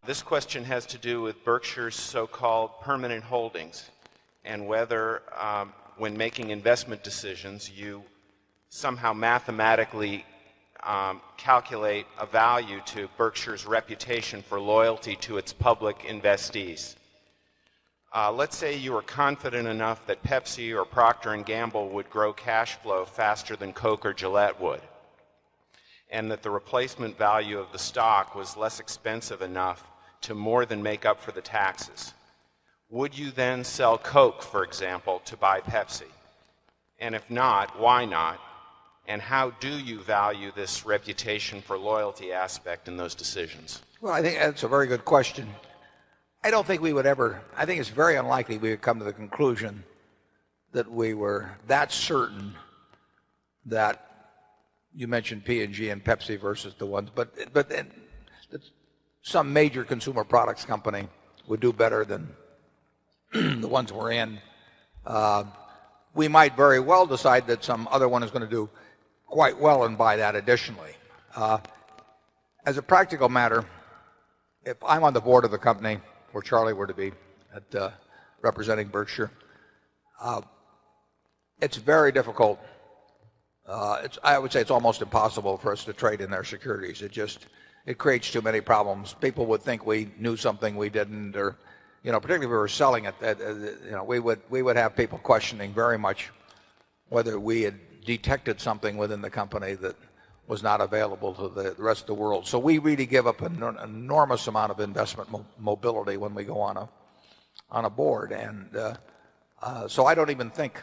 This question has to do with Berkshire's so-called permanent holdings and whether, when making investment decisions, you somehow mathematically calculate a value to Berkshire's reputation for loyalty to its public investees. Let's say you were confident enough that Pepsi or Procter and Gamble would grow cash flow faster than Coke or Gillette would, and that the replacement value of the stock was less expensive enough to more than make up for the taxes. Would you then sell Coke, for example, to buy Pepsi? And if not, why not? And how do you value this reputation for loyalty aspect in those decisions? Well, I think that's a very good question. I don't think we would ever, I think it's very unlikely we would come to the conclusion that we were that certain that you mentioned P&G and Pepsi versus the ones, but some major consumer products company would do better than the ones we're in. We might very well decide that some other one is going to do quite well and buy that additionally. As a practical matter, if I'm on the board of the company, where Charlie were to be at representing Berkshire, it's very difficult. I would say it's almost impossible for us to trade in their securities. It creates too many problems. People would think we knew something we didn't, or particularly if we were selling it. We would have people questioning very much whether we had detected something within the company that was not available to the rest of the world. So we really give up an enormous amount of investment mobility when we go on a board, and so I don't even think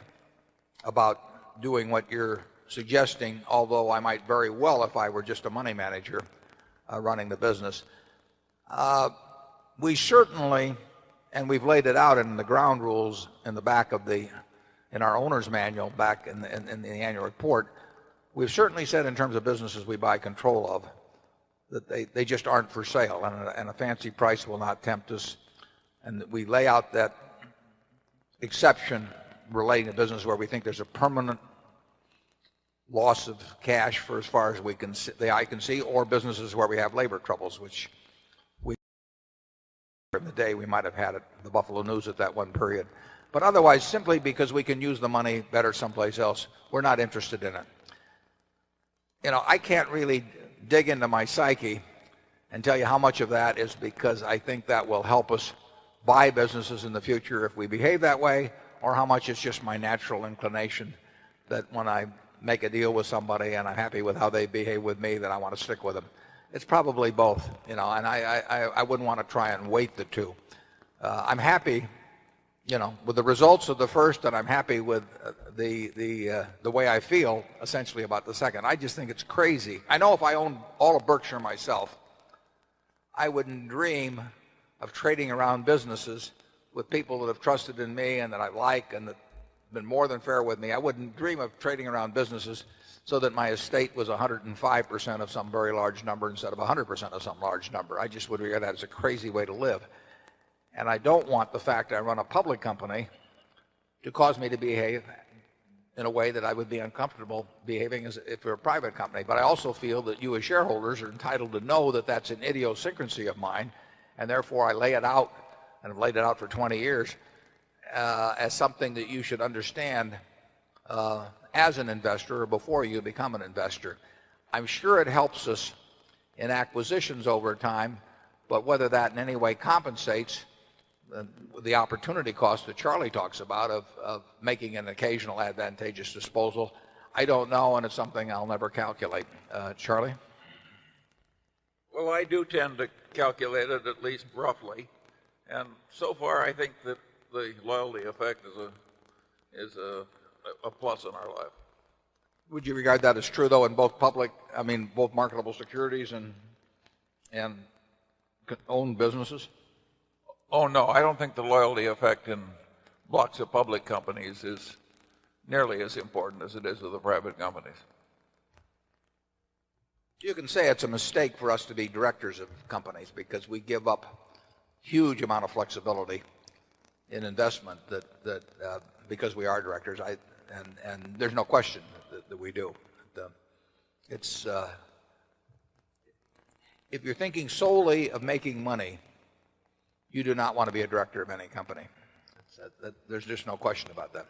about doing what you're suggesting, although I might very well if I were just a money manager running the business. We certainly, and we've laid it out in the ground rules in the back of in our owner's manual back in the annual report, we've certainly said in terms of businesses we buy control of that they just aren't for sale, and a fancy price will not tempt us. And we lay out that exception relating to business where we think there's a permanent loss of cash for as far as the eye can see, or businesses where we have labor troubles, which in the day we might have had at the Buffalo News at that one period. But otherwise, simply because we can use the money better someplace else, we're not interested in it. I can't really dig into my psyche and tell you how much of that is because I think that will help us buy businesses in the future if we behave that way, or how much it's just my natural inclination that when I make a deal with somebody and I'm happy with how they behave with me, that I want to stick with them. It's probably both, and I wouldn't want to try and weight the two. I'm happy, with the results of the first, and I'm happy with the way I feel essentially about the second. I just think it's crazy. I know if I owned all of Berkshire myself, I wouldn't dream of trading around businesses with people that have trusted in me and that I like and that have been more than fair with me. I wouldn't dream of trading around businesses so that my estate was 105% of some very large number instead of 100% of some large number. I just would regard that as a crazy way to live. And I don't want the fact I run a public company to cause me to behave in a way that I would be uncomfortable behaving as if we're a private company. But I also feel that you as shareholders are entitled to know that that's an idiosyncrasy of mine, and therefore I lay it out, and I've laid it out for 20 years, as something that you should understand as an investor or before you become an investor. I'm sure it helps us in acquisitions over time, but whether that in any way compensates the opportunity cost that Charlie talks about of making an occasional advantageous disposal, I don't know, and it's something I'll never calculate. Charlie? Well, I do tend to calculate it at least roughly, and so far I think that the loyalty effect is a plus in our life. Would you regard that as true, though, in both both marketable securities and owned businesses? Oh, no, I don't think the loyalty effect in blocks of public companies is nearly as important as it is with the private companies. You can say it's a mistake for us to be directors of companies because we give up huge amount of flexibility in investment that because we are directors, and there's no question that we do. It's if you're thinking solely of making money you do not want to be a director of any company. There's just no question about that.